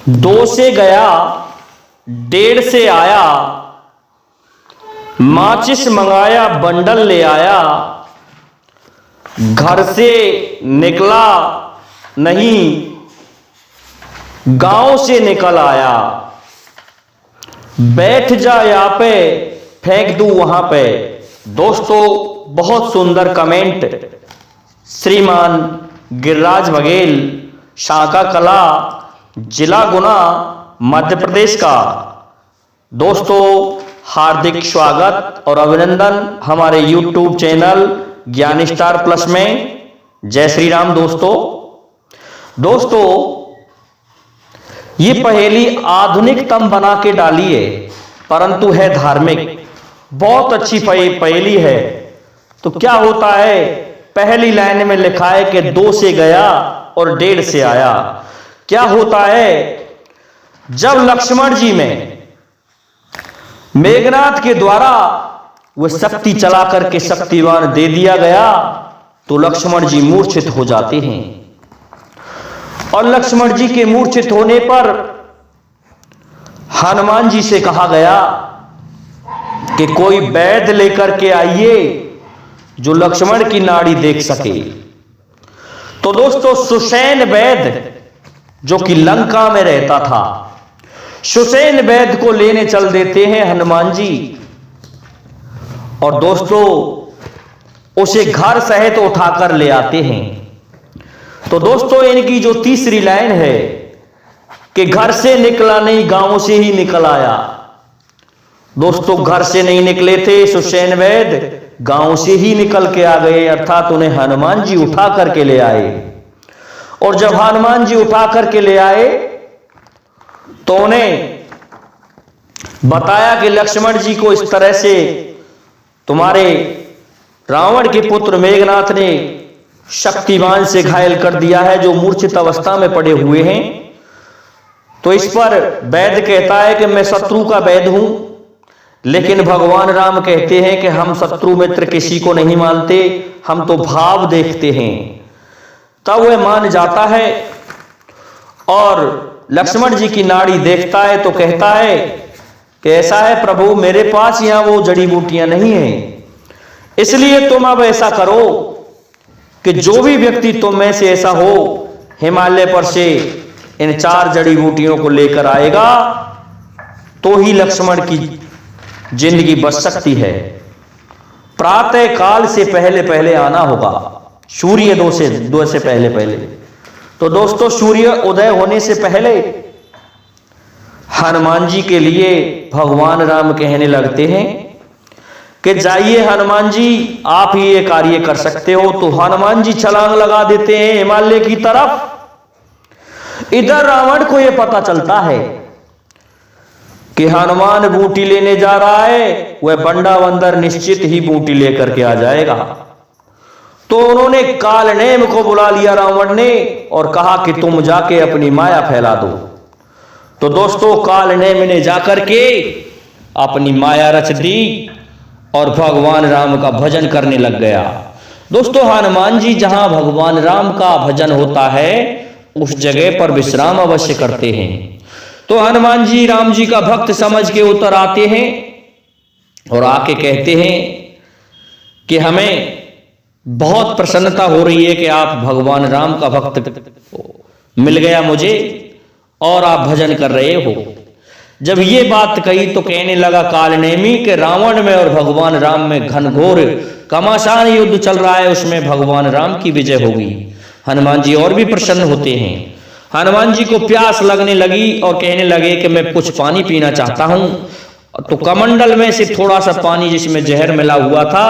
दो से गया, डेढ़ से आया, माचिस मंगाया बंडल ले आया, घर से निकला नहीं, गांव से निकल आया, बैठ जा यहाँ पे, फेंक दूं वहां पे। दोस्तों, बहुत सुंदर कमेंट श्रीमान गिरिराज बघेल, शाखा कला, जिला गुना, मध्य प्रदेश का। दोस्तों, हार्दिक स्वागत और अभिनंदन हमारे YouTube चैनल ज्ञान स्टार प्लस में। जय श्री राम। दोस्तों, ये पहेली आधुनिकतम बना के डाली है, परंतु है धार्मिक। बहुत अच्छी पहेली है। तो क्या होता है, पहली लाइन में लिखा है कि दो से गया और डेढ़ से आया। क्या होता है, जब लक्ष्मण जी में मेघनाथ के द्वारा वह शक्ति चला करके शक्तिवान दे दिया गया, तो लक्ष्मण जी मूर्छित हो जाते हैं। और लक्ष्मण जी के मूर्छित होने पर हनुमान जी से कहा गया कि कोई वैद्य लेकर के आइए जो लक्ष्मण की नाड़ी देख सके। तो दोस्तों, सुषेण वैद्य जो कि लंका में रहता था, सुषेण वैद्य को लेने चल देते हैं हनुमान जी। और दोस्तों, उसे घर सहित उठाकर ले आते हैं। तो दोस्तों, इनकी जो तीसरी लाइन है कि घर से निकला नहीं, गांव से ही निकल आया। दोस्तों, घर से नहीं निकले थे सुषेण वैद्य, गांव से ही निकल के आ गए, अर्थात उन्हें हनुमान जी उठा करके ले आए। और जब हनुमान जी उठा करके ले आए तो उन्हें बताया कि लक्ष्मण जी को इस तरह से तुम्हारे रावण के पुत्र मेघनाथ ने शक्तिवान से घायल कर दिया है, जो मूर्छित अवस्था में पड़े हुए हैं। तो इस पर वैद्य कहता है कि मैं शत्रु का वैद्य हूं, लेकिन भगवान राम कहते हैं कि हम शत्रु मित्र किसी को नहीं मानते, हम तो भाव देखते हैं। तब वह मान जाता है और लक्ष्मण जी की नाड़ी देखता है तो कहता है कि ऐसा है प्रभु, मेरे पास यहां वो जड़ी बूटियां नहीं हैं, इसलिए तुम अब ऐसा करो कि जो भी व्यक्ति तुम में से ऐसा हो, हिमालय पर से इन 4 जड़ी बूटियों को लेकर आएगा तो ही लक्ष्मण की जिंदगी बच सकती है। प्रातः काल से पहले पहले आना होगा, सूर्य दो से पहले पहले। तो दोस्तों, सूर्य उदय होने से पहले हनुमान जी के लिए भगवान राम कहने लगते हैं कि जाइए हनुमान जी, आप ही ये कार्य कर सकते हो। तो हनुमान जी छलांग लगा देते हैं हिमालय की तरफ। इधर रावण को यह पता चलता है कि हनुमान बूटी लेने जा रहा है, वह बंडा बंदर निश्चित ही बूटी लेकर के आ जाएगा। तो उन्होंने कालनेम को बुला लिया रावण ने और कहा कि तुम जाके अपनी माया फैला दो। तो दोस्तों, कालनेम ने जाकर के अपनी माया रच दी और भगवान राम का भजन करने लग गया। दोस्तों, हनुमान जी जहां भगवान राम का भजन होता है उस जगह पर विश्राम अवश्य करते हैं। तो हनुमान जी राम जी का भक्त समझ के उतर आते हैं और आके कहते हैं कि हमें बहुत प्रसन्नता हो रही है कि आप भगवान राम का भक्त मिल गया मुझे और आप भजन कर रहे हो। जब ये बात कही तो कहने लगा कालनेमी कि रावण में और भगवान राम में घनघोर घमासान युद्ध चल रहा है, उसमें भगवान राम की विजय होगी। हनुमान जी और भी प्रसन्न होते हैं। हनुमान जी को प्यास लगने लगी और कहने लगे कि मैं कुछ पानी पीना चाहता हूं। तो कमंडल में से थोड़ा सा पानी जिसमें जहर मिला हुआ था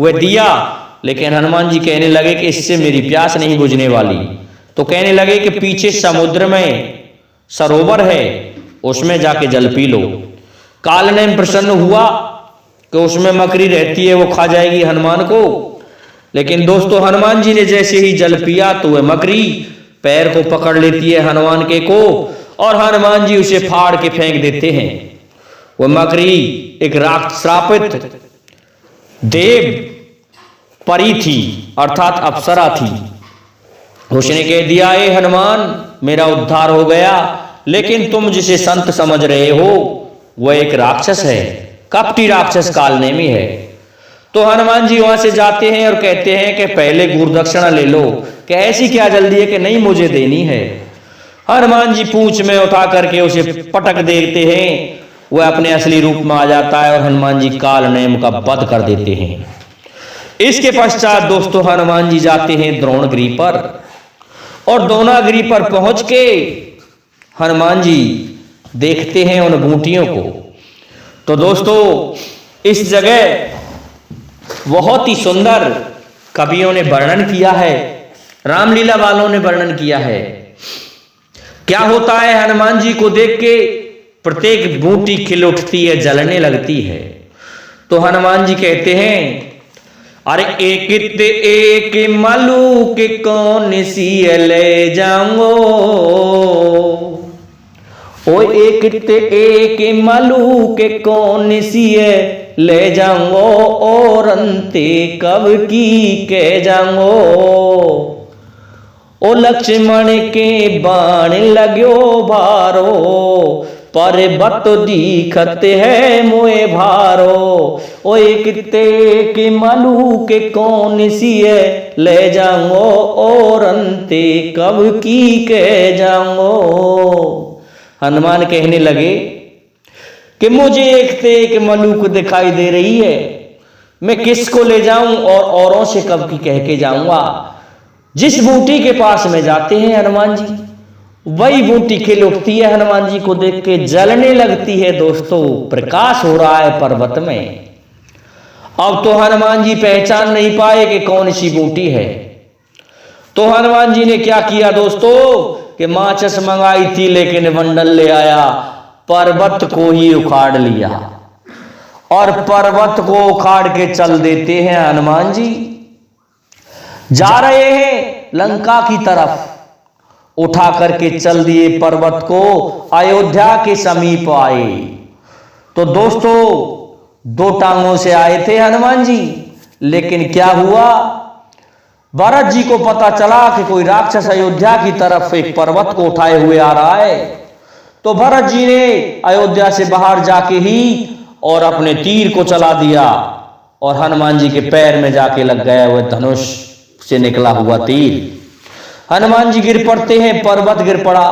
वह दिया, लेकिन हनुमान जी कहने लगे कि इससे मेरी प्यास नहीं बुझने वाली। तो कहने लगे कि पीछे समुद्र में सरोवर है, उसमें जाके जल पी लो। कालनेम प्रसन्न हुआ कि उसमें मकड़ी रहती है, वो खा जाएगी हनुमान को। लेकिन दोस्तों, हनुमान जी ने जैसे ही जल पिया तो वह मकड़ी पैर को पकड़ लेती है हनुमान के को, और हनुमान जी उसे फाड़ के फेंक देते हैं। वह मकड़ी एक श्रापित देव परी थी, अर्थात अप्सरा थी। उसने कह दिया, ए हनुमान, मेरा उद्धार हो गया, लेकिन तुम जिसे संत समझ रहे हो वह एक राक्षस है, कपटी राक्षस कालनेमी है। तो हनुमान जी वहां से जाते हैं और कहते हैं कि पहले गुरुदक्षिणा ले लो, कि ऐसी क्या जल्दी है कि नहीं मुझे देनी है। हनुमान जी पूंछ में उठा करके उसे पटक देते हैं, वह अपने असली रूप में आ जाता है और हनुमान जी कालनेम का वध कर देते हैं। इसके पश्चात दोस्तों हनुमान जी जाते हैं द्रोणगिरी पर, और द्रोणागिरी पर पहुंच के हनुमान जी देखते हैं उन बूटियों को। तो दोस्तों इस जगह बहुत ही सुंदर कवियों ने वर्णन किया है, रामलीला वालों ने वर्णन किया है। क्या होता है, हनुमान जी को देख के प्रत्येक बूटी खिल उठती है, जलने लगती है। तो हनुमान जी कहते हैं, अरे एक एक मलू के कौन सी ले जाऊंगो, ओ एक मलू के कौन सी ले जाऊंगो, और अंते कब की कह जाऊंगो, ओ लक्ष्मण के बाण लगो भारो, पर्वत दिखत है मोए भारो, ओ एक के मलू के कौन सी ले जाऊंगो, और अंते कब की कह जाऊंगो। हनुमान कहने लगे कि मुझे एक मलूक दिखाई दे रही है, मैं किसको ले जाऊं और औरों से कब की कह के जाऊंगा। जिस बूटी के पास में जाते हैं हनुमान जी, वही बूटी खिल उठती है, हनुमान जी को देख के जलने लगती है। दोस्तों प्रकाश हो रहा है पर्वत में। अब तो हनुमान जी पहचान नहीं पाए कि कौन सी बूटी है। तो हनुमान जी ने क्या किया दोस्तों, कि माचिस मंगाई थी लेकिन बंडल ले आया, पर्वत को ही उखाड़ लिया, और पर्वत को उखाड़ के चल देते हैं हनुमान जी। जा रहे हैं लंका की तरफ, उठा करके चल दिए पर्वत को, अयोध्या के समीप आए। तो दोस्तों दो टांगों से आए थे हनुमान जी, लेकिन क्या हुआ, भरत जी को पता चला कि कोई राक्षस अयोध्या की तरफ एक पर्वत को उठाए हुए आ रहा है। तो भरत जी ने अयोध्या से बाहर जाके ही और अपने तीर को चला दिया, और हनुमान जी के पैर में जाके लग गया वह धनुष से निकला हुआ तीर। हनुमान जी गिर पड़ते हैं, पर्वत गिर पड़ा।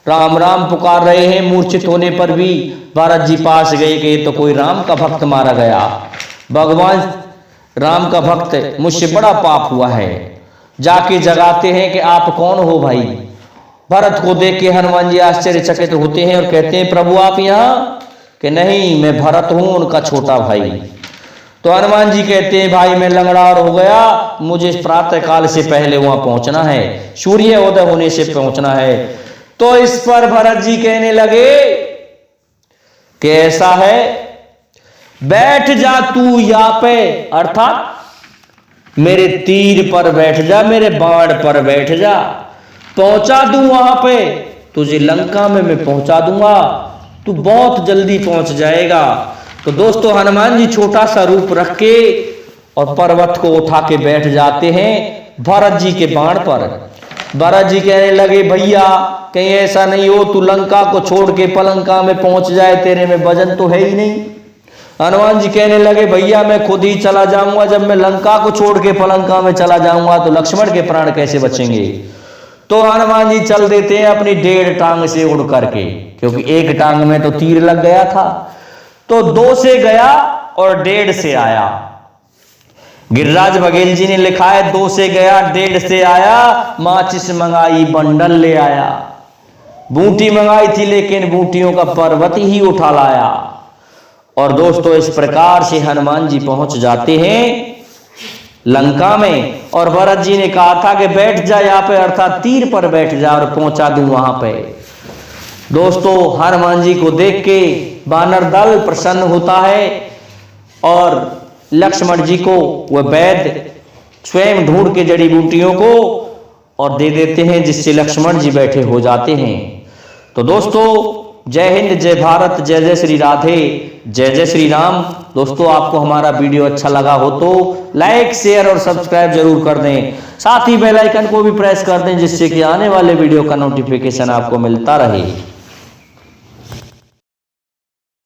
राम राम पुकार रहे हैं, मूर्छित होने पर भी भरत जी पास गए कि तो कोई राम का भक्त मारा गया, भगवान राम का भक्त, मुझसे बड़ा पाप हुआ है। जाके जगाते हैं कि आप कौन हो भाई। भरत को देख के हनुमान जी आश्चर्यचकित होते हैं और कहते हैं, प्रभु आप यहाँ? कि नहीं, मैं भरत हूं, उनका छोटा भाई। तो हनुमान जी कहते हैं, भाई मैं लंगड़ा और हो गया, मुझे प्रातः काल से पहले वहां पहुंचना है, सूर्य उदय होने से पहुंचना है। तो इस पर भरत जी कहने लगे कि ऐसा है, बैठ जा तू यहाँ पे, अर्थात मेरे तीर पर बैठ जा, मेरे बाण पर बैठ जा, पहुंचा दूं वहां पे तुझे, लंका में मैं पहुंचा दूंगा, तू बहुत जल्दी पहुंच जाएगा। तो दोस्तों हनुमान जी छोटा सा रूप रख के और पर्वत को उठा के बैठ जाते हैं भरत जी के बाण पर। भरत जी कहने लगे, भैया कहीं ऐसा नहीं हो तू लंका को छोड़ के पलंका में पहुंच जाए, तेरे में वजन तो है ही नहीं। हनुमान जी कहने लगे, भैया मैं खुद ही चला जाऊंगा, जब मैं लंका को छोड़ के पलंका में चला जाऊंगा तो लक्ष्मण के प्राण कैसे बचेंगे। तो हनुमान जी चल देते हैं अपनी 1.5 टांग से उड़ करके, क्योंकि एक टांग में तो तीर लग गया था। तो 2 से गया और 1.5 से आया। गिरिराज बघेल जी ने लिखा है, 2 से गया 1.5 से आया, माचिस मंगाई बंडल ले आया। बूटी मंगाई थी लेकिन बूटियों का पर्वत ही उठा लाया। और दोस्तों इस प्रकार से हनुमान जी पहुंच जाते हैं लंका में, और भरत जी ने कहा था कि बैठ जा यहाँ पे, अर्थात तीर पर बैठ जा और पहुंचा दूं वहां पे। दोस्तों हनुमान जी को देख के वानर दल प्रसन्न होता है, और लक्ष्मण जी को वह वैद्य स्वयं ढूंढ के जड़ी बूटियों को और दे देते हैं, जिससे लक्ष्मण जी बैठे हो जाते हैं। तो दोस्तों जय हिंद, जय भारत, जय जय श्री राधे, जय जय श्री राम। दोस्तों आपको हमारा वीडियो अच्छा लगा हो तो लाइक शेयर और सब्सक्राइब जरूर कर दें, साथ ही बेल आइकन को भी प्रेस कर दें, जिससे कि आने वाले वीडियो का नोटिफिकेशन आपको मिलता रहे।